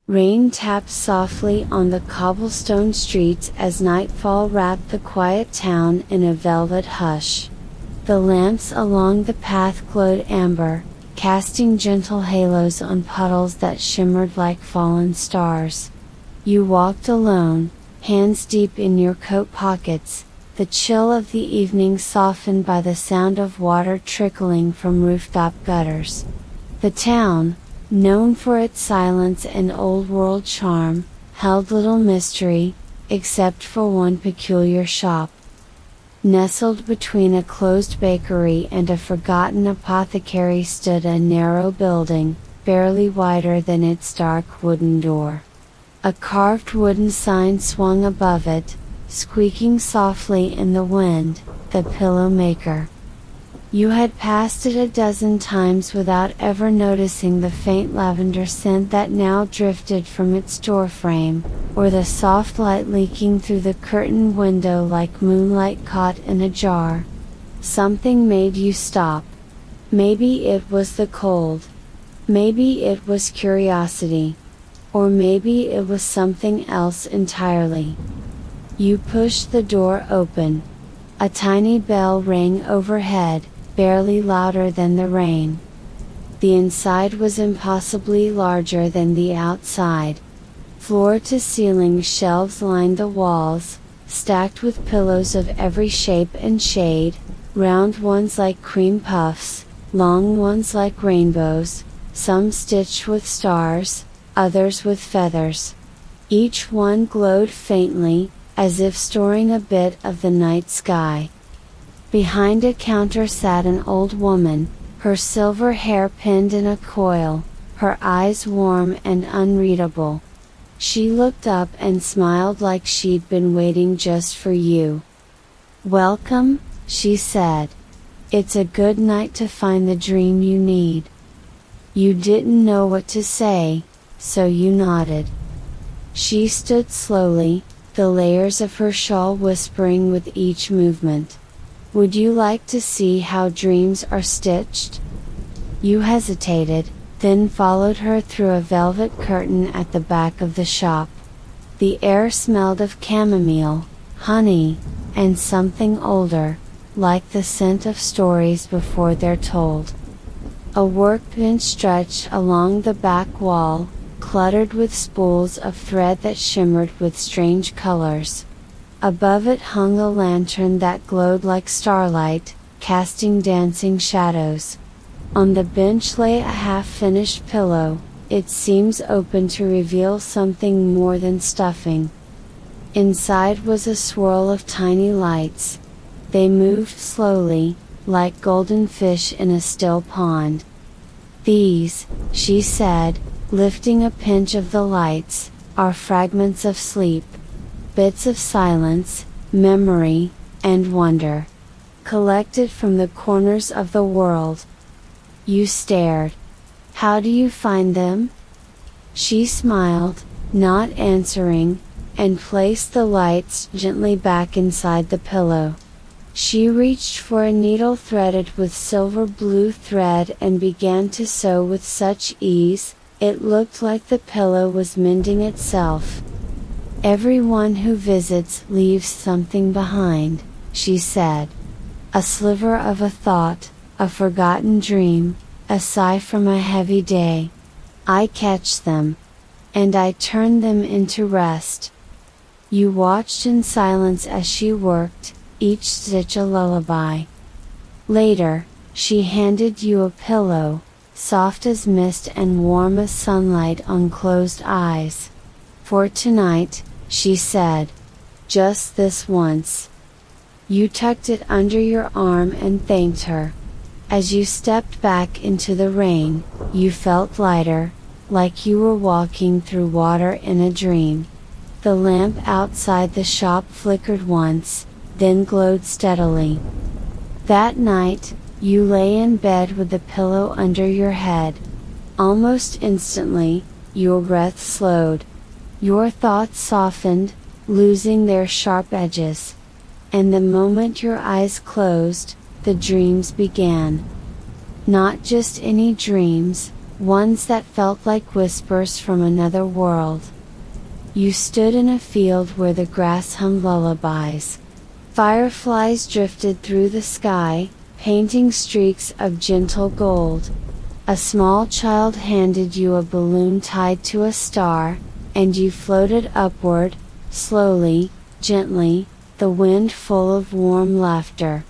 Rain tapped softly on the cobblestone streets as nightfall wrapped the quiet town in a velvet hush. The lamps along the path glowed amber, casting gentle halos on puddles that shimmered like fallen stars. You walked alone, hands deep in your coat pockets, the chill of the evening softened by the sound of water trickling from rooftop gutters. The town, known for its silence and old-world charm, held little mystery, except for one peculiar shop. Nestled between a closed bakery and a forgotten apothecary stood a narrow building, barely wider than its dark wooden door. A carved wooden sign swung above it, squeaking softly in the wind, "The Pillow Maker." You had passed it a dozen times without ever noticing the faint lavender scent that now drifted from its doorframe, or the soft light leaking through the curtained window like moonlight caught in a jar. Something made you stop. Maybe it was the cold. Maybe it was curiosity. Or maybe it was something else entirely. You pushed the door open. A tiny bell rang overhead, barely louder than the rain. The inside was impossibly larger than the outside. Floor to ceiling shelves lined the walls, stacked with pillows of every shape and shade, round ones like cream puffs, long ones like rainbows, some stitched with stars, others with feathers. Each one glowed faintly, as if storing a bit of the night sky. Behind a counter sat an old woman, her silver hair pinned in a coil, her eyes warm and unreadable. She looked up and smiled like she'd been waiting just for you. "Welcome," she said. "It's a good night to find the dream you need." You didn't know what to say, so you nodded. She stood slowly, the layers of her shawl whispering with each movement. "Would you like to see how dreams are stitched?" You hesitated, then followed her through a velvet curtain at the back of the shop. The air smelled of chamomile, honey, and something older, like the scent of stories before they're told. A workbench stretched along the back wall, cluttered with spools of thread that shimmered with strange colors. Above it hung a lantern that glowed like starlight, casting dancing shadows. On the bench lay a half-finished pillow, it seems open to reveal something more than stuffing. Inside was a swirl of tiny lights. They moved slowly, like golden fish in a still pond. "These," she said, lifting a pinch of the lights, "are fragments of sleep. Bits of silence, memory, and wonder. Collected from the corners of the world." You stared. "How do you find them?" She smiled, not answering, and placed the lights gently back inside the pillow. She reached for a needle threaded with silver blue thread and began to sew with such ease, it looked like the pillow was mending itself. "Everyone who visits leaves something behind," she said. "A sliver of a thought, a forgotten dream, a sigh from a heavy day. I catch them. And I turn them into rest." You watched in silence as she worked, each stitch a lullaby. Later, she handed you a pillow, soft as mist and warm as sunlight on closed eyes. "For tonight," she said. "Just this once." You tucked it under your arm and thanked her. As you stepped back into the rain, you felt lighter, like you were walking through water in a dream. The lamp outside the shop flickered once, then glowed steadily. That night, you lay in bed with the pillow under your head. Almost instantly, your breath slowed. Your thoughts softened, losing their sharp edges. And the moment your eyes closed, the dreams began. Not just any dreams, ones that felt like whispers from another world. You stood in a field where the grass hummed lullabies. Fireflies drifted through the sky, painting streaks of gentle gold. A small child handed you a balloon tied to a star, and you floated upward, slowly, gently, the wind full of warm laughter.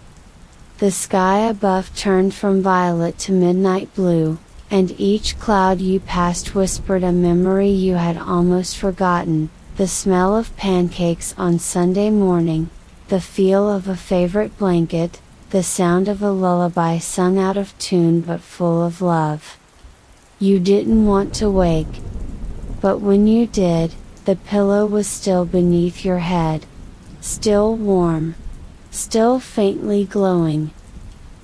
The sky above turned from violet to midnight blue, and each cloud you passed whispered a memory you had almost forgotten, the smell of pancakes on Sunday morning, the feel of a favorite blanket, the sound of a lullaby sung out of tune but full of love. You didn't want to wake. But when you did, the pillow was still beneath your head. Still warm. Still faintly glowing.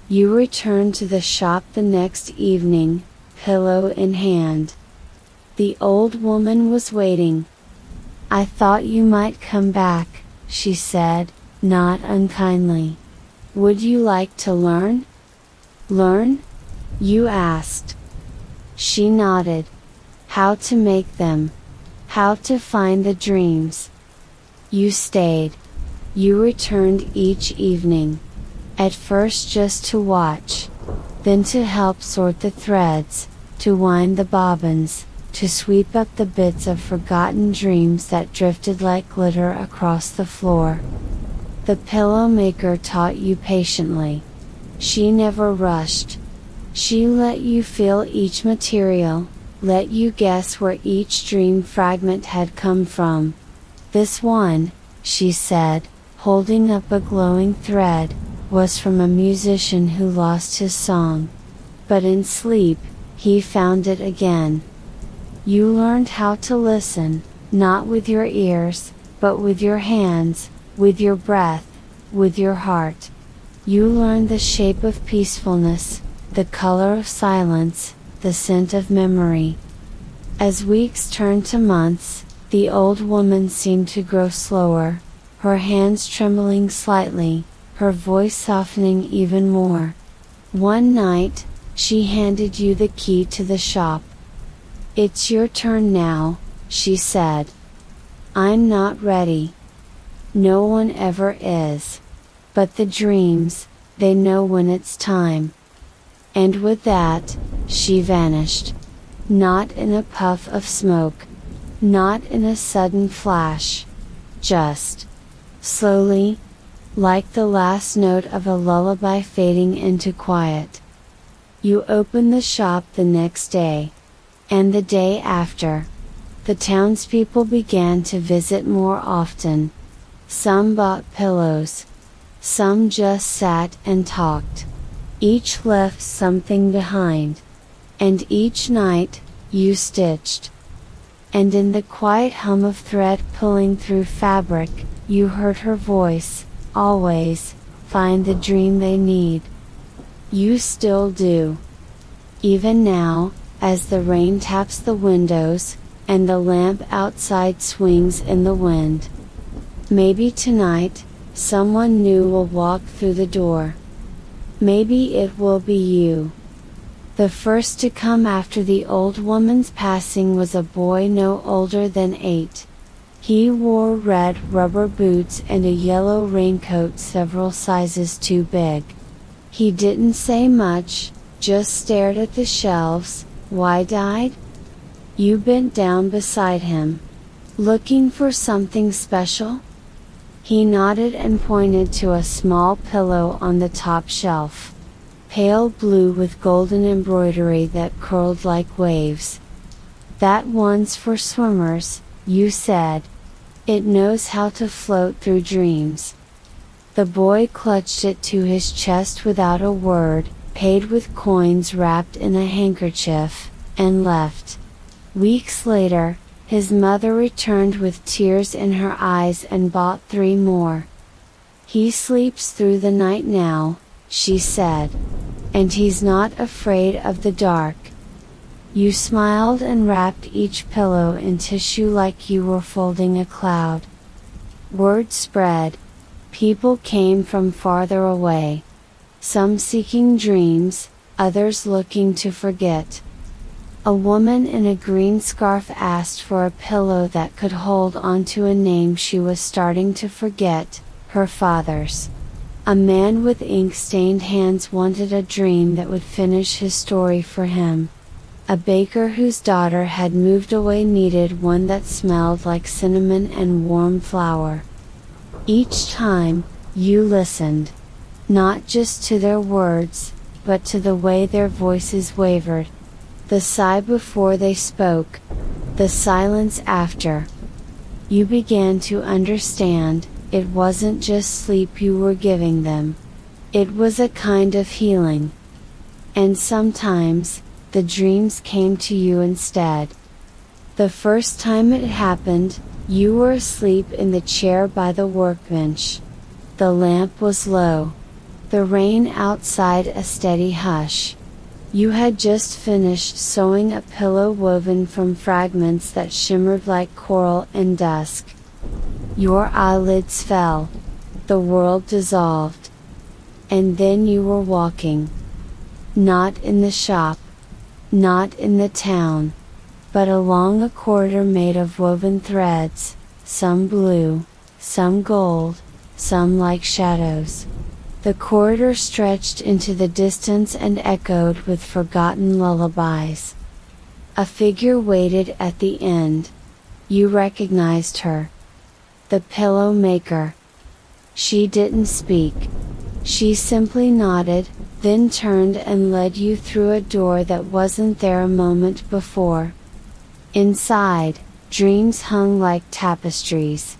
You returned to the shop the next evening, pillow in hand. The old woman was waiting. "I thought you might come back," she said, not unkindly. "Would you like to learn?" "Learn?" you asked. She nodded. "How to make them. How to find the dreams." You stayed. You returned each evening. At first just to watch. Then to help sort the threads, to wind the bobbins, to sweep up the bits of forgotten dreams that drifted like glitter across the floor. The pillow maker taught you patiently. She never rushed. She let you feel each material, let you guess where each dream fragment had come from. "This one," she said, holding up a glowing thread, "was from a musician who lost his song. But in sleep, he found it again." You learned how to listen, not with your ears, but with your hands, with your breath, with your heart. You learned the shape of peacefulness, the color of silence, the scent of memory. As weeks turned to months, the old woman seemed to grow slower, her hands trembling slightly, her voice softening even more. One night, she handed you the key to the shop. "It's your turn now," she said. "I'm not ready. No one ever is. But the dreams, they know when it's time." And with that, she vanished. Not in a puff of smoke. Not in a sudden flash. Just slowly, like the last note of a lullaby fading into quiet. You opened the shop the next day. And the day after. The townspeople began to visit more often. Some bought pillows. Some just sat and talked. Each left something behind. And each night, you stitched. And in the quiet hum of thread pulling through fabric, you heard her voice, always, "Find the dream they need." You still do. Even now, as the rain taps the windows, and the lamp outside swings in the wind. Maybe tonight, someone new will walk through the door. Maybe it will be you. The first to come after the old woman's passing was a boy no older than 8. He wore red rubber boots and a yellow raincoat several sizes too big. He didn't say much, just stared at the shelves, wide-eyed. You bent down beside him. "Looking for something special?" He nodded and pointed to a small pillow on the top shelf. Pale blue with golden embroidery that curled like waves. "That one's for swimmers," you said. "It knows how to float through dreams." The boy clutched it to his chest without a word, paid with coins wrapped in a handkerchief, and left. Weeks later, his mother returned with tears in her eyes and bought 3 more. "He sleeps through the night now," she said. "And he's not afraid of the dark." You smiled and wrapped each pillow in tissue like you were folding a cloud. Word spread. People came from farther away. Some seeking dreams, others looking to forget. A woman in a green scarf asked for a pillow that could hold onto a name she was starting to forget, her father's. A man with ink-stained hands wanted a dream that would finish his story for him. A baker whose daughter had moved away needed one that smelled like cinnamon and warm flour. Each time, you listened. Not just to their words, but to the way their voices wavered. The sigh before they spoke. The silence after. You began to understand, it wasn't just sleep you were giving them. It was a kind of healing. And sometimes, the dreams came to you instead. The first time it happened, you were asleep in the chair by the workbench. The lamp was low. The rain outside a steady hush. You had just finished sewing a pillow woven from fragments that shimmered like coral in dusk. Your eyelids fell. The world dissolved. And then you were walking. Not in the shop. Not in the town. But along a corridor made of woven threads, some blue, some gold, some like shadows. The corridor stretched into the distance and echoed with forgotten lullabies. A figure waited at the end. You recognized her. The pillow maker. She didn't speak. She simply nodded, then turned and led you through a door that wasn't there a moment before. Inside, dreams hung like tapestries.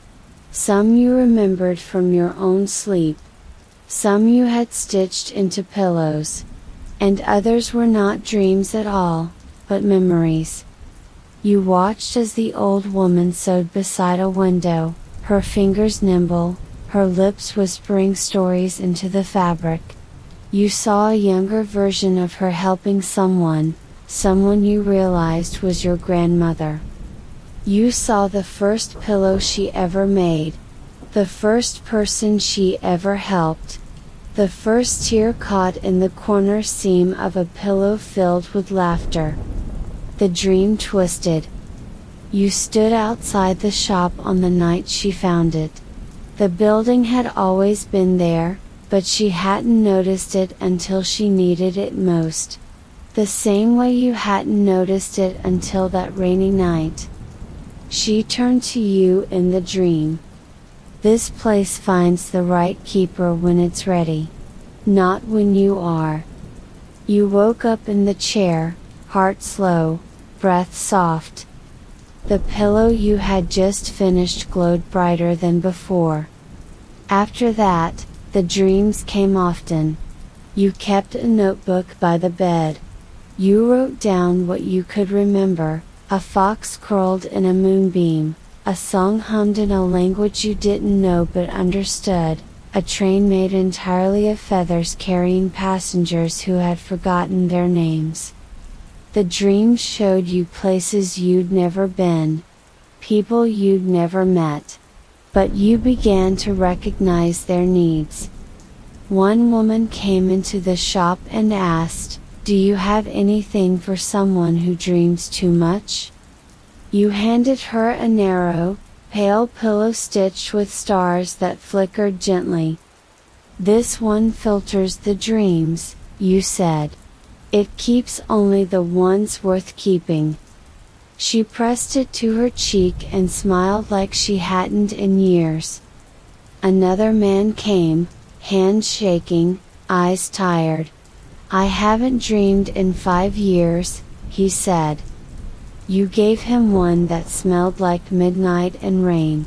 Some you remembered from your own sleep. Some you had stitched into pillows. And others were not dreams at all, but memories. You watched as the old woman sewed beside a window, her fingers nimble, her lips whispering stories into the fabric. You saw a younger version of her helping someone you realized was your grandmother. You saw the first pillow she ever made. The first person she ever helped. The first tear caught in the corner seam of a pillow filled with laughter. The dream twisted. You stood outside the shop on the night she found it. The building had always been there, but she hadn't noticed it until she needed it most. The same way you hadn't noticed it until that rainy night. She turned to you in the dream. This place finds the right keeper when it's ready. Not when you are. You woke up in the chair, heart slow, breath soft. The pillow you had just finished glowed brighter than before. After that, the dreams came often. You kept a notebook by the bed. You wrote down what you could remember, a fox curled in a moonbeam, a song hummed in a language you didn't know but understood, a train made entirely of feathers carrying passengers who had forgotten their names. The dreams showed you places you'd never been, people you'd never met. But you began to recognize their needs. One woman came into the shop and asked, "Do you have anything for someone who dreams too much?" You handed her a narrow, pale pillow stitched with stars that flickered gently. "This one filters the dreams," you said. "It keeps only the ones worth keeping." She pressed it to her cheek and smiled like she hadn't in years. Another man came, hands shaking, eyes tired. "I haven't dreamed in 5 years," he said. You gave him one that smelled like midnight and rain.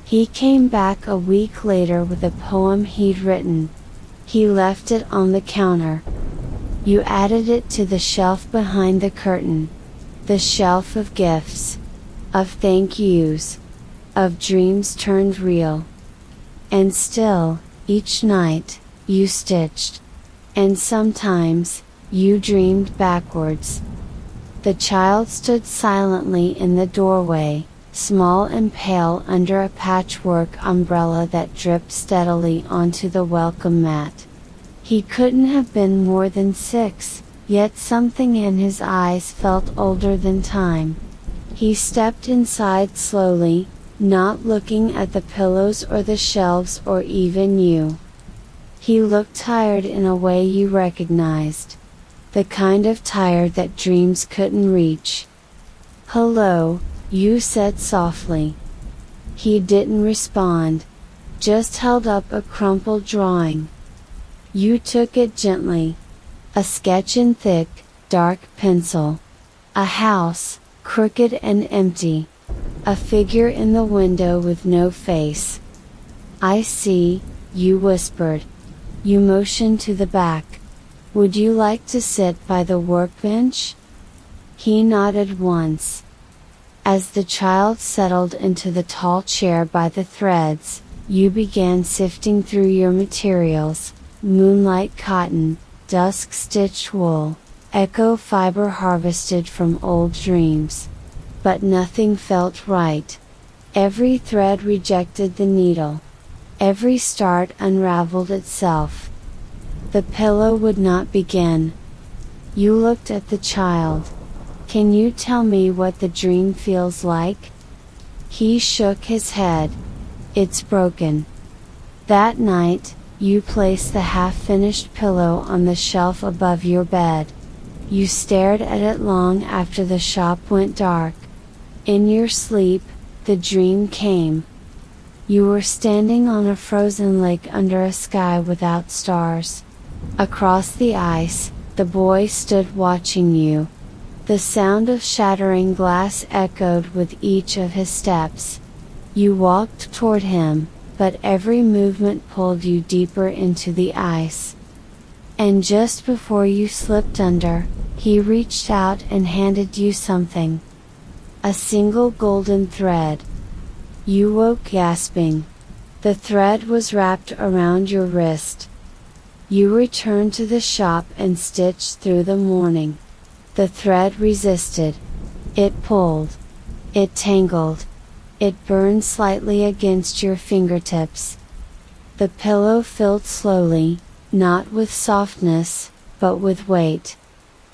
He came back a week later with a poem he'd written. He left it on the counter. You added it to the shelf behind the curtain. The shelf of gifts. Of thank yous. Of dreams turned real. And still, each night, you stitched. And sometimes, you dreamed backwards. The child stood silently in the doorway, small and pale under a patchwork umbrella that dripped steadily onto the welcome mat. He couldn't have been more than 6, Yet something in his eyes felt older than time. He stepped inside slowly, not looking at the pillows or the shelves or even you. He looked tired in a way you recognized. The kind of tired that dreams couldn't reach. "Hello," you said softly. He didn't respond, just held up a crumpled drawing. You took it gently. A sketch in thick, dark pencil. A house, crooked and empty. A figure in the window with no face. "I see," you whispered. You motioned to the back. "Would you like to sit by the workbench?" He nodded once. As the child settled into the tall chair by the threads, you began sifting through your materials: moonlight cotton, dusk stitched wool, echo fiber harvested from old dreams. But nothing felt right. Every thread rejected the needle. Every start unraveled itself. The pillow would not begin. You looked at the child. "Can you tell me what the dream feels like?" He shook his head. "It's broken." That night, you placed the half-finished pillow on the shelf above your bed. You stared at it long after the shop went dark. In your sleep, the dream came. You were standing on a frozen lake under a sky without stars. Across the ice, the boy stood watching you. The sound of shattering glass echoed with each of his steps. You walked toward him, but every movement pulled you deeper into the ice. And just before you slipped under, he reached out and handed you something. A single golden thread. You woke gasping. The thread was wrapped around your wrist. You returned to the shop and stitched through the morning. The thread resisted. It pulled. It tangled. It burned slightly against your fingertips. The pillow filled slowly, not with softness, but with weight.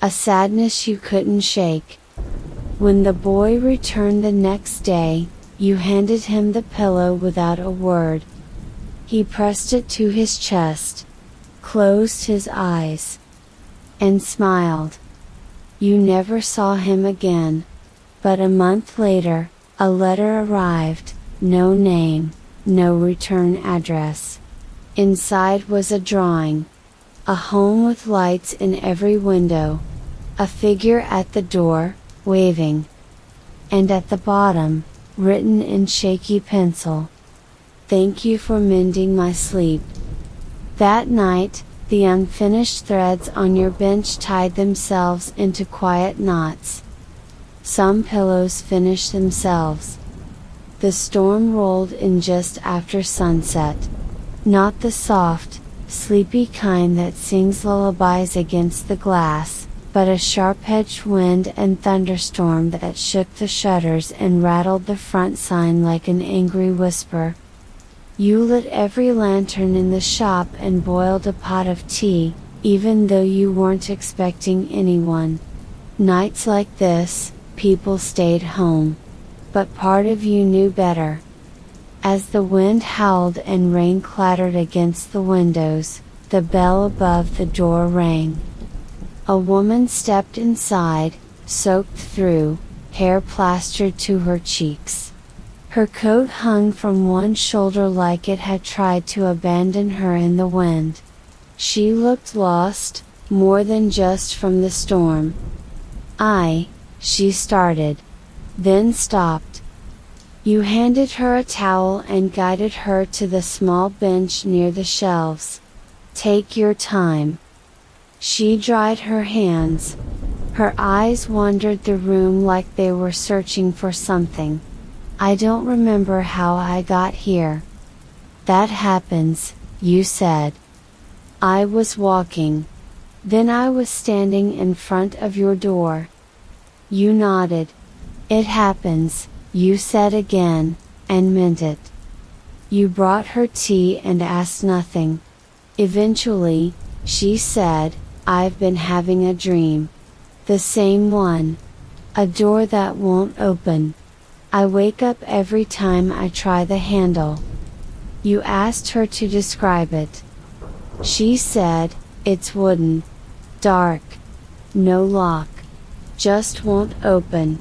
A sadness you couldn't shake. When the boy returned the next day, you handed him the pillow without a word. He pressed it to his chest, closed his eyes, and smiled. You never saw him again. But a month later, a letter arrived, no name, no return address. Inside was a drawing. A home with lights in every window. A figure at the door, waving. And at the bottom, written in shaky pencil: "Thank you for mending my sleep." That night, the unfinished threads on your bench tied themselves into quiet knots. Some pillows finished themselves. The storm rolled in just after sunset. Not the soft, sleepy kind that sings lullabies against the glass, but a sharp-edged wind and thunderstorm that shook the shutters and rattled the front sign like an angry whisper. You lit every lantern in the shop and boiled a pot of tea, even though you weren't expecting anyone. Nights like this, people stayed home. But part of you knew better. As the wind howled and rain clattered against the windows, the bell above the door rang. A woman stepped inside, soaked through, hair plastered to her cheeks. Her coat hung from one shoulder like it had tried to abandon her in the wind. She looked lost, more than just from the storm. She started. Then stopped. You handed her a towel and guided her to the small bench near the shelves. "Take your time." She dried her hands. Her eyes wandered the room like they were searching for something. "I don't remember how I got here." "That happens," you said. "I was walking. Then I was standing in front of your door." You nodded. "It happens," you said again, and meant it. You brought her tea and asked nothing. Eventually, she said, I've been having a dream. The same one. A door that won't open. I wake up every time I try the handle. You asked her to describe it. She said, it's wooden. Dark. No lock. Just won't open.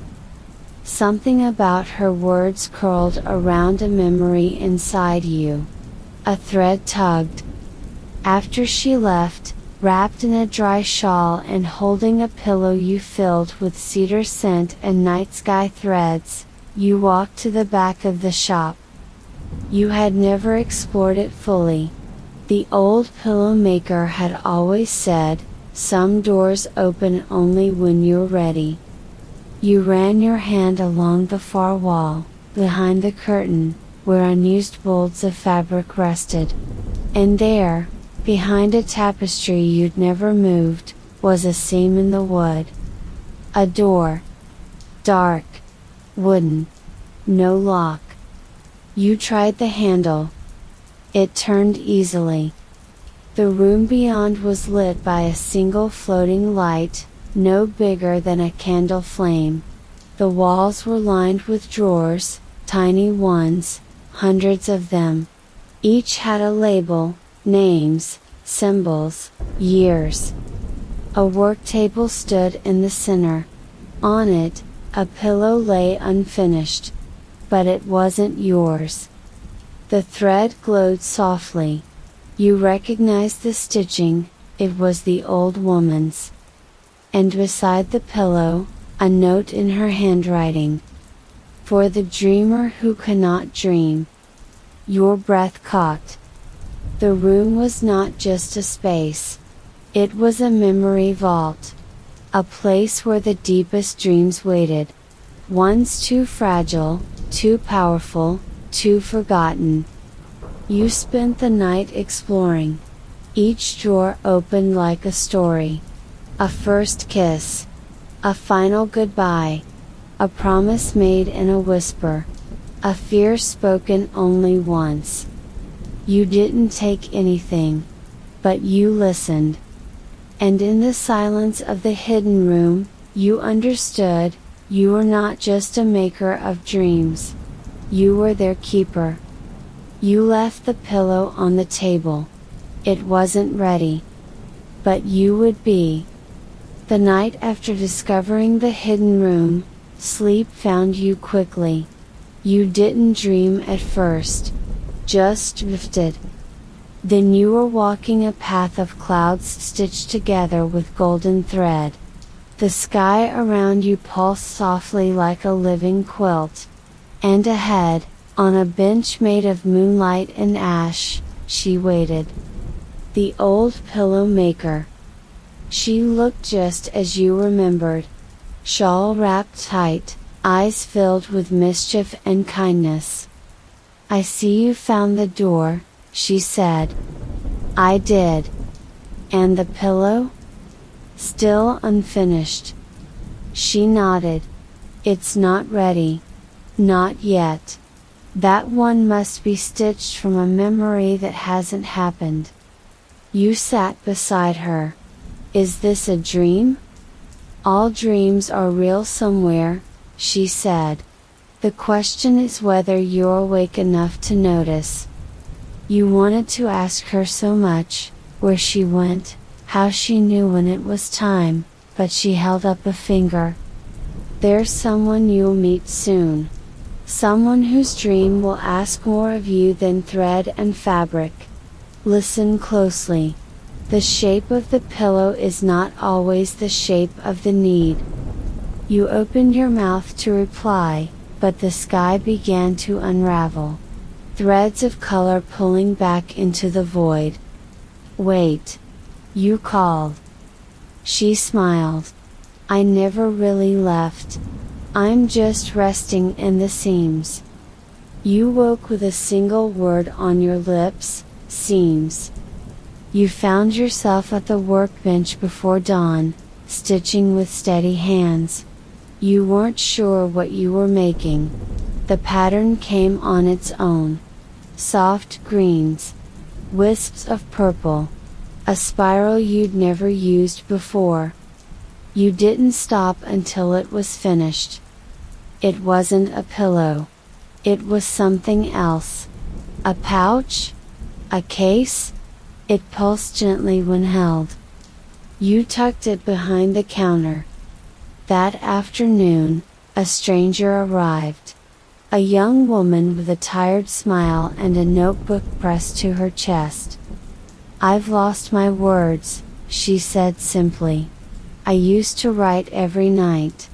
Something about her words curled around a memory inside you. A thread tugged. After she left, wrapped in a dry shawl and holding a pillow you filled with cedar scent and night sky threads, you walked to the back of the shop. You had never explored it fully. The old pillow maker had always said, some doors open only when you're ready. You ran your hand along the far wall, behind the curtain, where unused folds of fabric rested. And there, behind a tapestry you'd never moved, was a seam in the wood. A door. Dark. Wooden. No lock. You tried the handle. It turned easily. The room beyond was lit by a single floating light, no bigger than a candle flame. The walls were lined with drawers, tiny ones, hundreds of them. Each had a label, names, symbols, years. A work table stood in the center. On it, a pillow lay unfinished. But it wasn't yours. The thread glowed softly. You recognized the stitching, it was the old woman's. And beside the pillow, a note in her handwriting. For the dreamer who cannot dream. Your breath caught. The room was not just a space. It was a memory vault. A place where the deepest dreams waited. Ones too fragile, too powerful, too forgotten. You spent the night exploring. Each drawer opened like a story. A first kiss. A final goodbye. A promise made in a whisper. A fear spoken only once. You didn't take anything. But you listened. And in the silence of the hidden room, you understood, you were not just a maker of dreams. You were their keeper. You left the pillow on the table. It wasn't ready. But you would be. The night after discovering the hidden room, sleep found you quickly. You didn't dream at first. Just drifted. Then you were walking a path of clouds stitched together with golden thread. The sky around you pulsed softly like a living quilt. And ahead, on a bench made of moonlight and ash, she waited. The old pillow maker. She looked just as you remembered. Shawl wrapped tight, eyes filled with mischief and kindness. I see you found the door, she said. I did. And the pillow? Still unfinished. She nodded. It's not ready. Not yet. That one must be stitched from a memory that hasn't happened. You sat beside her. Is this a dream? All dreams are real somewhere, she said. The question is whether you're awake enough to notice. You wanted to ask her so much, where she went, how she knew when it was time, but she held up a finger. There's someone you'll meet soon. Someone whose dream will ask more of you than thread and fabric. Listen closely. The shape of the pillow is not always the shape of the need. You opened your mouth to reply, but the sky began to unravel. Threads of color pulling back into the void. Wait. You called. She smiled. I never really left. I'm just resting in the seams. You woke with a single word on your lips, seams. You found yourself at the workbench before dawn, stitching with steady hands. You weren't sure what you were making. The pattern came on its own. Soft greens. Wisps of purple. a spiral you'd never used before. You didn't stop until it was finished. It wasn't a pillow. It was something else. A pouch? A case? It pulsed gently when held. You tucked it behind the counter. That afternoon, a stranger arrived. A young woman with a tired smile and a notebook pressed to her chest. "I've lost my words," she said simply. "I used to write every night.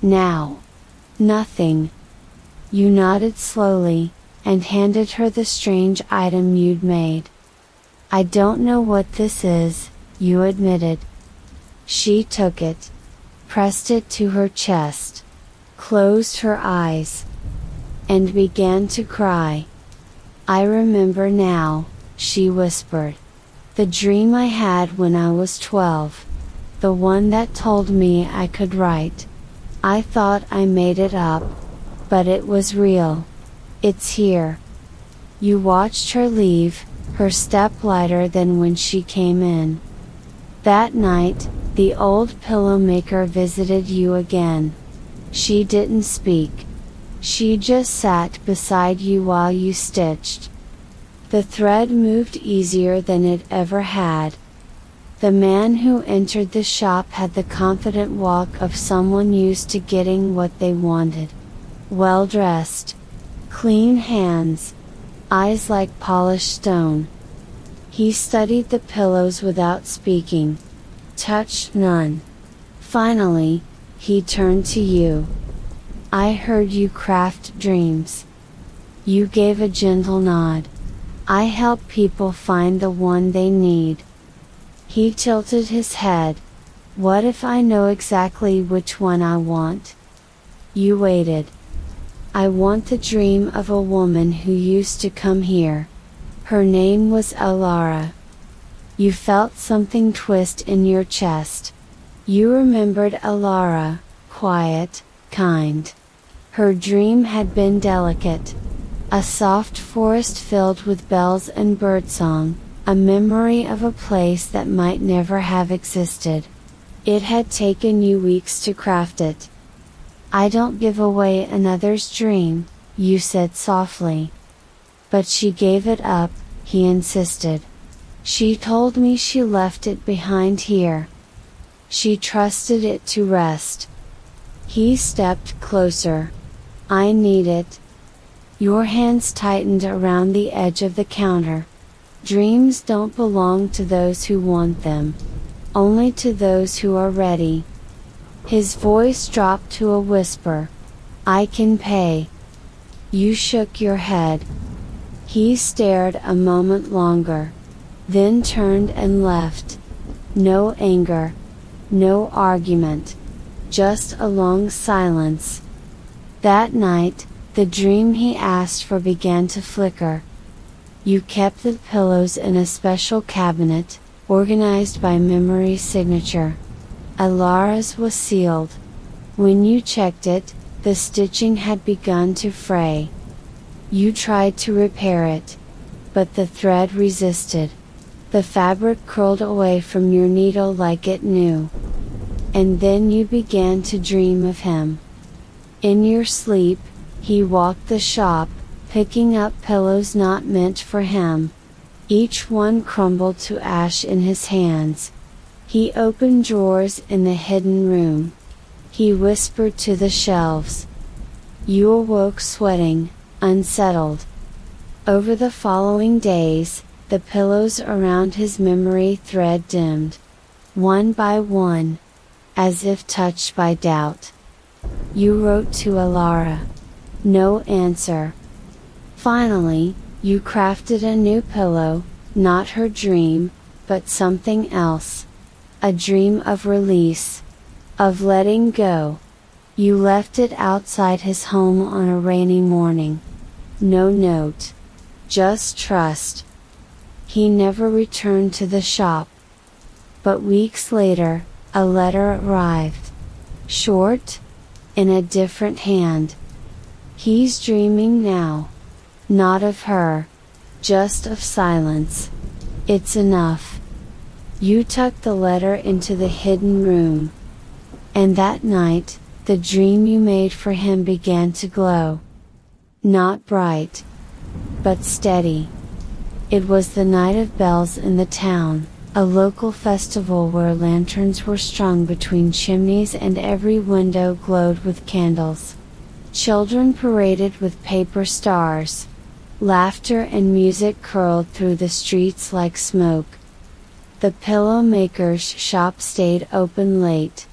Now, nothing." You nodded slowly, and handed her the strange item you'd made. "I don't know what this is," you admitted. She took it, pressed it to her chest, closed her eyes, and began to cry. "I remember now," she whispered. "The dream I had when I was 12. The one that told me I could write. I thought I made it up. But it was real. It's here." You watched her leave, her step lighter than when she came in. That night, the old pillow maker visited you again. She didn't speak. She just sat beside you while you stitched. The thread moved easier than it ever had. The man who entered the shop had the confident walk of someone used to getting what they wanted. Well dressed. Clean hands. Eyes like polished stone. He studied the pillows without speaking. Touched none. Finally, he turned to you. "I heard you craft dreams." You gave a gentle nod. "I help people find the one they need." He tilted his head. "What if I know exactly which one I want?" You waited. "I want the dream of a woman who used to come here. Her name was Alara." You felt something twist in your chest. You remembered Alara, quiet, kind. Her dream had been delicate. A soft forest filled with bells and birdsong, a memory of a place that might never have existed. It had taken you weeks to craft it. "I don't give away another's dream," you said softly. "But she gave it up," he insisted. "She told me she left it behind here. She trusted it to rest." He stepped closer. "I need it." Your hands tightened around the edge of the counter. Dreams don't belong to those who want them. Only to those who are ready. His voice dropped to a whisper. "I can pay." You shook your head. He stared a moment longer. Then turned and left. No anger. No argument. Just a long silence. That night, the dream he asked for began to flicker. You kept the pillows in a special cabinet, organized by memory signature. Alara's was sealed. When you checked it, the stitching had begun to fray. You tried to repair it. But the thread resisted. The fabric curled away from your needle like it knew. And then you began to dream of him. In your sleep, he walked the shop, picking up pillows not meant for him. Each one crumbled to ash in his hands. He opened drawers in the hidden room. He whispered to the shelves. You awoke sweating, unsettled. Over the following days, the pillows around his memory thread dimmed. One by one. As if touched by doubt. You wrote to Alara. No answer. Finally, you crafted a new pillow, not her dream, but something else. A dream of release. Of letting go. You left it outside his home on a rainy morning. No note. Just trust. He never returned to the shop. But weeks later, a letter arrived. Short? In a different hand. He's dreaming now. Not of her. Just of silence. It's enough. You tucked the letter into the hidden room. And that night, the dream you made for him began to glow. Not bright, but steady. It was the night of bells in the town, a local festival where lanterns were strung between chimneys and every window glowed with candles. Children paraded with paper stars. Laughter and music curled through the streets like smoke. The pillow maker's shop stayed open late.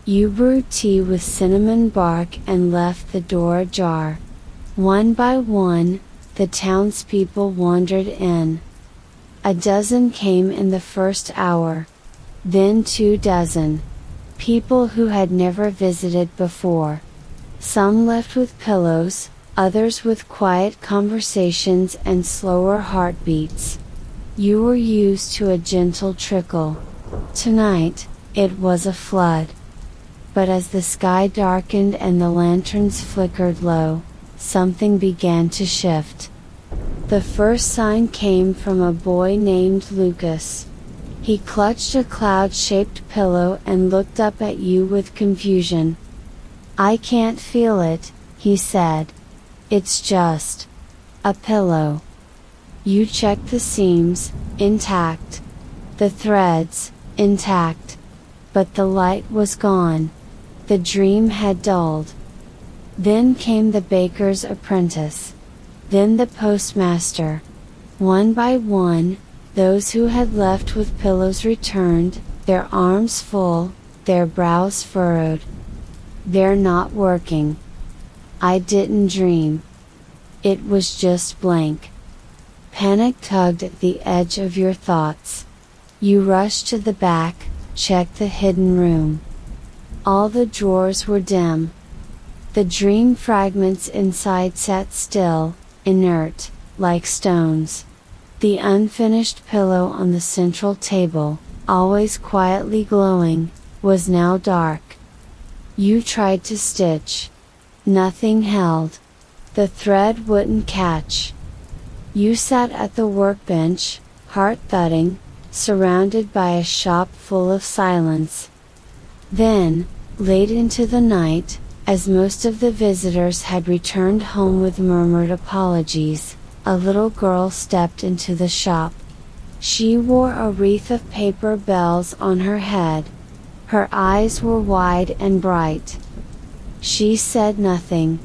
You brewed tea with cinnamon bark and left the door ajar. One by one, the townspeople wandered in. A dozen came in the first hour. Then 24. People who had never visited before. Some left with pillows, others with quiet conversations and slower heartbeats. You were used to a gentle trickle. Tonight, it was a flood. But as the sky darkened and the lanterns flickered low, something began to shift. The first sign came from a boy named Lucas. He clutched a cloud-shaped pillow and looked up at you with confusion. "I can't feel it," he said. "It's just a pillow." You checked the seams, intact. The threads, intact. But the light was gone. The dream had dulled. Then came the baker's apprentice. Then the postmaster. One by one, those who had left with pillows returned, their arms full, their brows furrowed. "They're not working. I didn't dream. It was just blank." Panic tugged at the edge of your thoughts. You rushed to the back, checked the hidden room. All the drawers were dim. The dream fragments inside sat still, inert, like stones. The unfinished pillow on the central table, always quietly glowing, was now dark. You tried to stitch. Nothing held. The thread wouldn't catch. You sat at the workbench, heart thudding, surrounded by a shop full of silence. Then, late into the night, as most of the visitors had returned home with murmured apologies, a little girl stepped into the shop. She wore a wreath of paper bells on her head. Her eyes were wide and bright. She said nothing.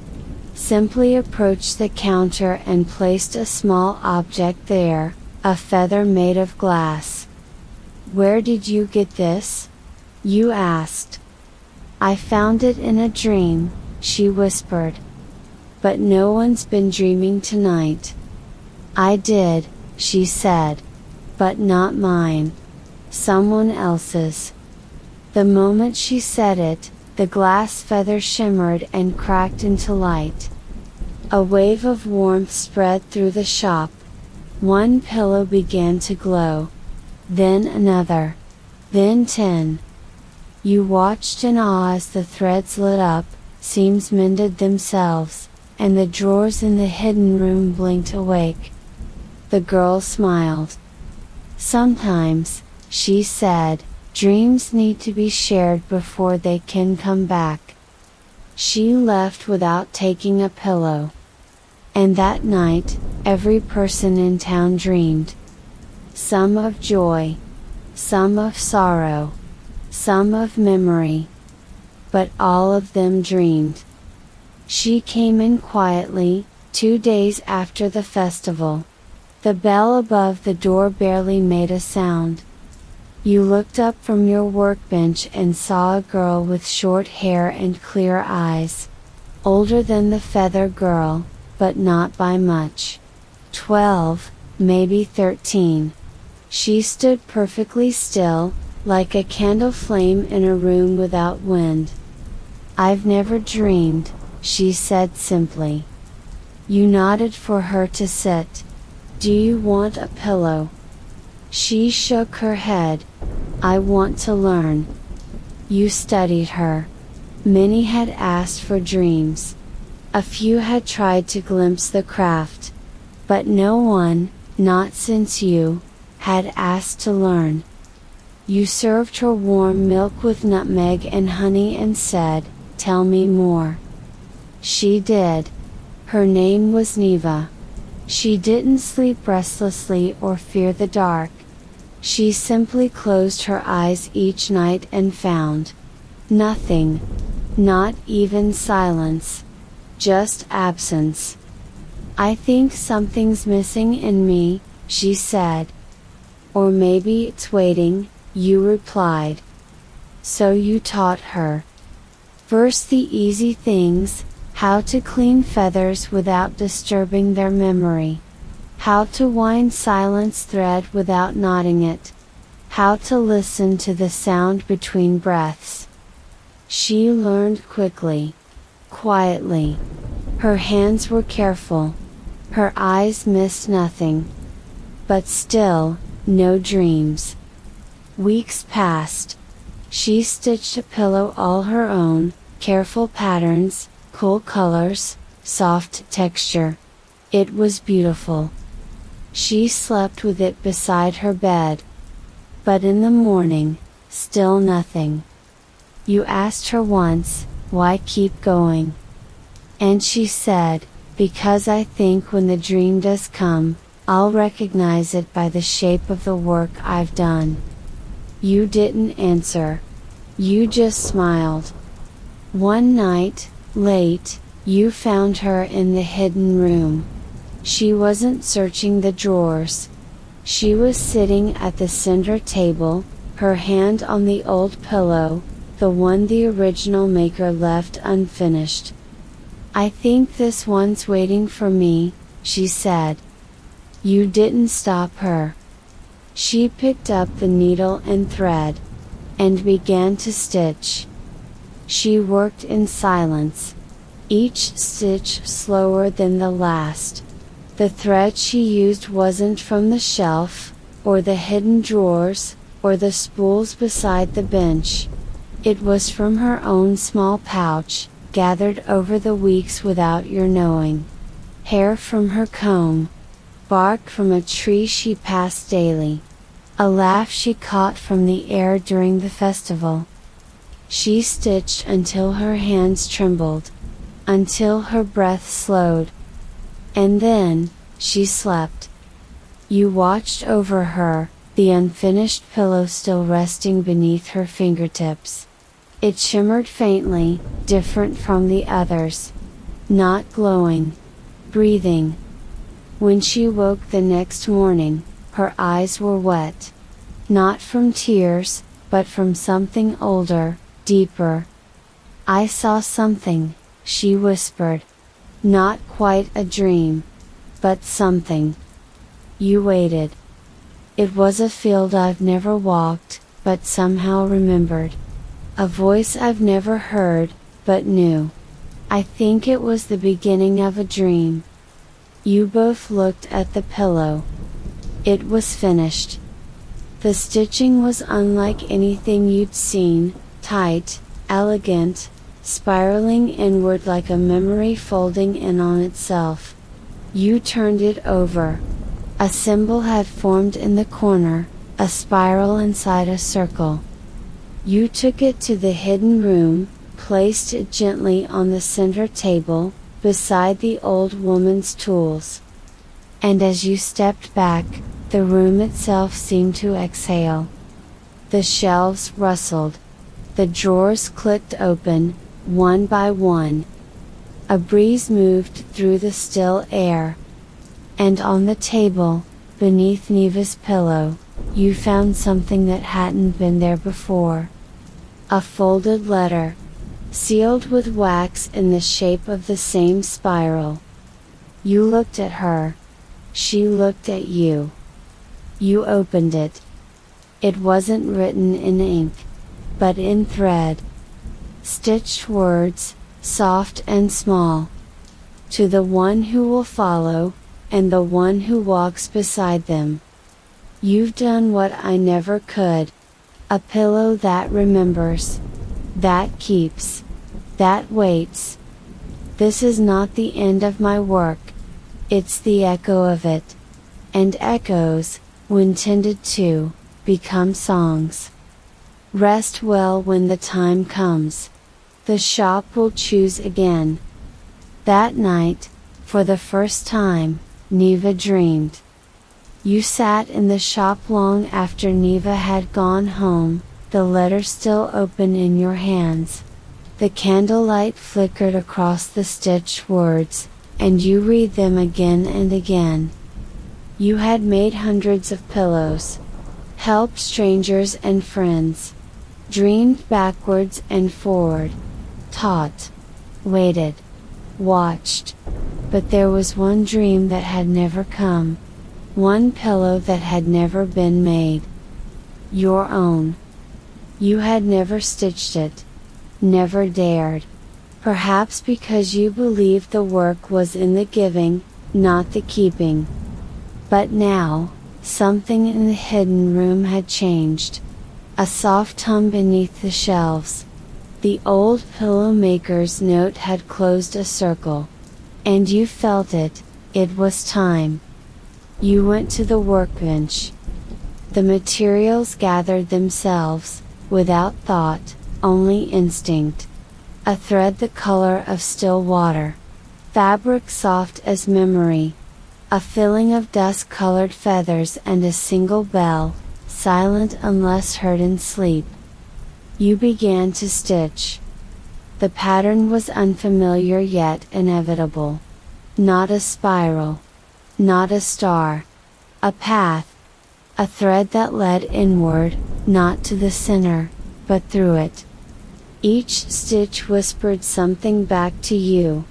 Simply approached the counter and placed a small object there, a feather made of glass. "Where did you get this?" you asked. "I found it in a dream," she whispered. "But no one's been dreaming tonight." "I did," she said. "But not mine. Someone else's." The moment she said it, the glass feather shimmered and cracked into light. A wave of warmth spread through the shop. One pillow began to glow. Then another. Then 10. You watched in awe as the threads lit up, seams mended themselves, and the drawers in the hidden room blinked awake. The girl smiled. "Sometimes," she said, "dreams need to be shared before they can come back." She left without taking a pillow. And that night, every person in town dreamed. Some of joy. Some of sorrow. Some of memory. But all of them dreamed. She came in quietly, 2 days after the festival. The bell above the door barely made a sound. You looked up from your workbench and saw a girl with short hair and clear eyes. Older than the feather girl, but not by much. 12, maybe 13. She stood perfectly still, like a candle flame in a room without wind. "I've never dreamed," she said simply. You nodded for her to sit. "Do you want a pillow?" She shook her head. "I want to learn." You studied her. Many had asked for dreams. A few had tried to glimpse the craft. But no one, not since you, had asked to learn. You served her warm milk with nutmeg and honey and said, "Tell me more." She did. Her name was Neva. She didn't sleep restlessly or fear the dark. She simply closed her eyes each night and found nothing. Not even silence. Just absence. "I think something's missing in me," she said. "Or maybe it's waiting," you replied. So you taught her. First the easy things, how to clean feathers without disturbing their memory. How to wind silence thread without knotting it. How to listen to the sound between breaths. She learned quickly. Quietly. Her hands were careful. Her eyes missed nothing. But still, no dreams. Weeks passed. She stitched a pillow all her own, careful patterns, cool colors, soft texture. It was beautiful. She slept with it beside her bed. But in the morning, still nothing. You asked her once, "Why keep going?" And she said, "Because I think when the dream does come, I'll recognize it by the shape of the work I've done." You didn't answer. You just smiled. One night, late, you found her in the hidden room. She wasn't searching the drawers. She was sitting at the center table, her hand on the old pillow, the one the original maker left unfinished. "I think this one's waiting for me," she said. You didn't stop her. She picked up the needle and thread, and began to stitch. She worked in silence. Each stitch slower than the last. The thread she used wasn't from the shelf, or the hidden drawers, or the spools beside the bench. It was from her own small pouch, gathered over the weeks without your knowing. Hair from her comb. Bark from a tree she passed daily. A laugh she caught from the air during the festival. She stitched until her hands trembled. Until her breath slowed. And then, she slept. You watched over her, the unfinished pillow still resting beneath her fingertips. It shimmered faintly, different from the others. Not glowing. Breathing. When she woke the next morning, her eyes were wet. Not from tears, but from something older, deeper. "I saw something," she whispered. "Not quite a dream. But something." You waited. It was a field I've never walked, but somehow remembered. A voice I've never heard, but knew. I think it was the beginning of a dream. You both looked at the pillow. It was finished. The stitching was unlike anything you'd seen, tight, elegant, spiraling inward like a memory folding in on itself. You turned it over. A symbol had formed in the corner, a spiral inside a circle. You took it to the hidden room, placed it gently on the center table, beside the old woman's tools. And as you stepped back, the room itself seemed to exhale. The shelves rustled. The drawers clicked open, one by one. A breeze moved through the still air. And on the table, beneath Neva's pillow, you found something that hadn't been there before. A folded letter. Sealed with wax in the shape of the same spiral. You looked at her. She looked at you. You opened it. It wasn't written in ink, but in thread. Stitched words, soft and small. To the one who will follow, and the one who walks beside them. You've done what I never could. A pillow that remembers. That keeps. That waits. This is not the end of my work. It's the echo of it. And echoes, when tended to, become songs. Rest well when the time comes. The shop will choose again. That night, for the first time, Neva dreamed. You sat in the shop long after Neva had gone home, the letter still open in your hands. The candlelight flickered across the stitched words, and you read them again and again. You had made hundreds of pillows, helped strangers and friends, dreamed backwards and forward, taught, waited, watched. But there was one dream that had never come. One pillow that had never been made. Your own. You had never stitched it. Never dared. Perhaps because you believed the work was in the giving, not the keeping. But now, something in the hidden room had changed. A soft hum beneath the shelves. The old pillow maker's note had closed a circle. And you felt it, it was time. You went to the workbench. The materials gathered themselves, without thought, only instinct. A thread the color of still water. Fabric soft as memory. A filling of dust-colored feathers and a single bell, silent unless heard in sleep. You began to stitch. The pattern was unfamiliar yet inevitable. Not a spiral. Not a star. A path. A thread that led inward, not to the center, but through it. Each stitch whispered something back to you.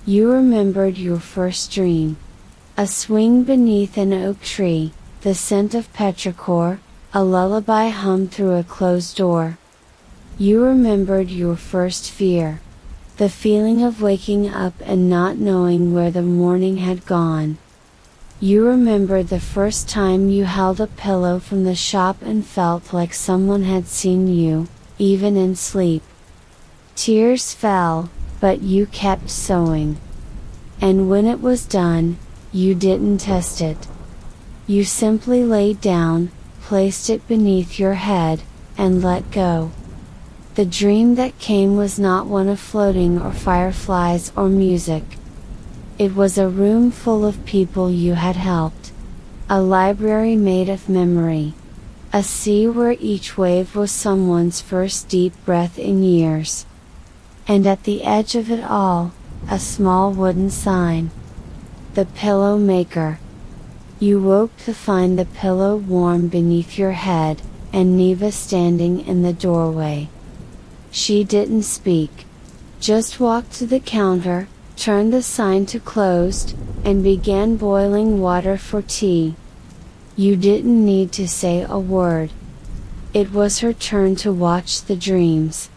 You remembered your first dream. A swing beneath an oak tree, the scent of petrichor, a lullaby hummed through a closed door. You remembered your first fear. The feeling of waking up and not knowing where the morning had gone. You remembered the first time you held a pillow from the shop and felt like someone had seen you, even in sleep. Tears fell, but you kept sewing. And when it was done, you didn't test it. You simply laid down, placed it beneath your head, and let go. The dream that came was not one of floating or fireflies or music. It was a room full of people you had helped. A library made of memory. A sea where each wave was someone's first deep breath in years. And at the edge of it all, a small wooden sign. The Pillow Maker. You woke to find the pillow warm beneath your head, and Neva standing in the doorway. She didn't speak. Just walked to the counter, turned the sign to closed, and began boiling water for tea. You didn't need to say a word. It was her turn to watch the dreams.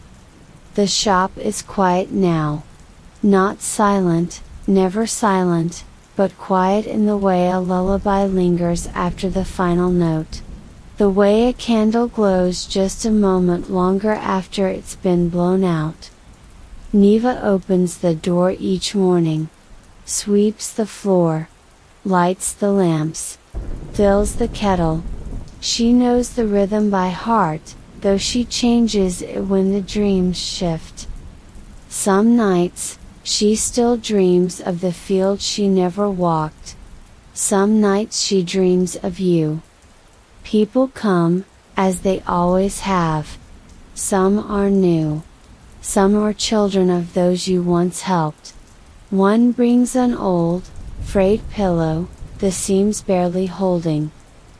The shop is quiet now. Not silent, never silent, but quiet in the way a lullaby lingers after the final note. The way a candle glows just a moment longer after it's been blown out. Neva opens the door each morning, sweeps the floor, lights the lamps, fills the kettle. She knows the rhythm by heart, though she changes it when the dreams shift. Some nights, she still dreams of the field she never walked. Some nights she dreams of you. People come, as they always have. Some are new. Some are children of those you once helped. One brings an old, frayed pillow, the seams barely holding.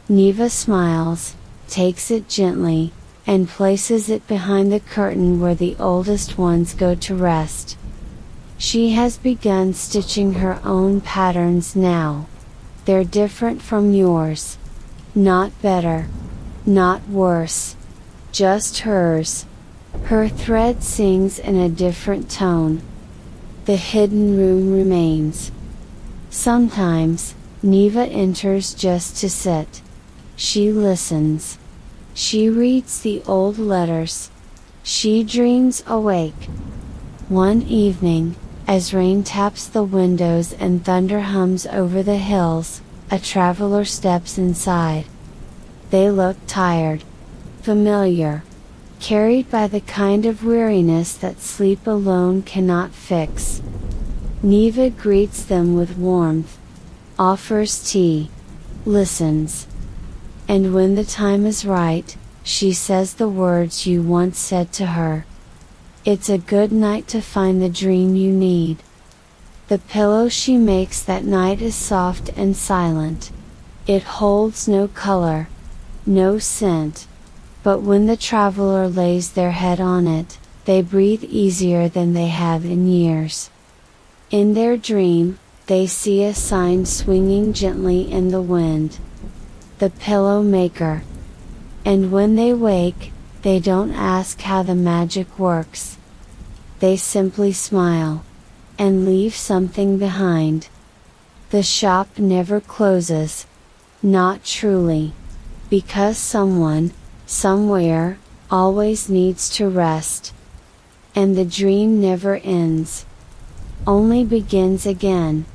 Neva smiles, takes it gently, and places it behind the curtain where the oldest ones go to rest. She has begun stitching her own patterns now. They're different from yours. Not better. Not worse. Just hers. Her thread sings in a different tone. The hidden room remains. Sometimes, Neva enters just to sit. She listens. She reads the old letters. She dreams awake. One evening, as rain taps the windows and thunder hums over the hills, a traveler steps inside. They look tired. Familiar. carried by the kind of weariness that sleep alone cannot fix. Neva greets them with warmth, offers tea, listens. And when the time is right, she says the words you once said to her. It's a good night to find the dream you need. The pillow she makes that night is soft and silent. It holds no color, no scent. But when the traveler lays their head on it, they breathe easier than they have in years. In their dream, they see a sign swinging gently in the wind. The pillow maker. And when they wake, they don't ask how the magic works. They simply smile, and leave something behind. The shop never closes. Not truly. Because someone, somewhere, always needs to rest. And the dream never ends. Only begins again.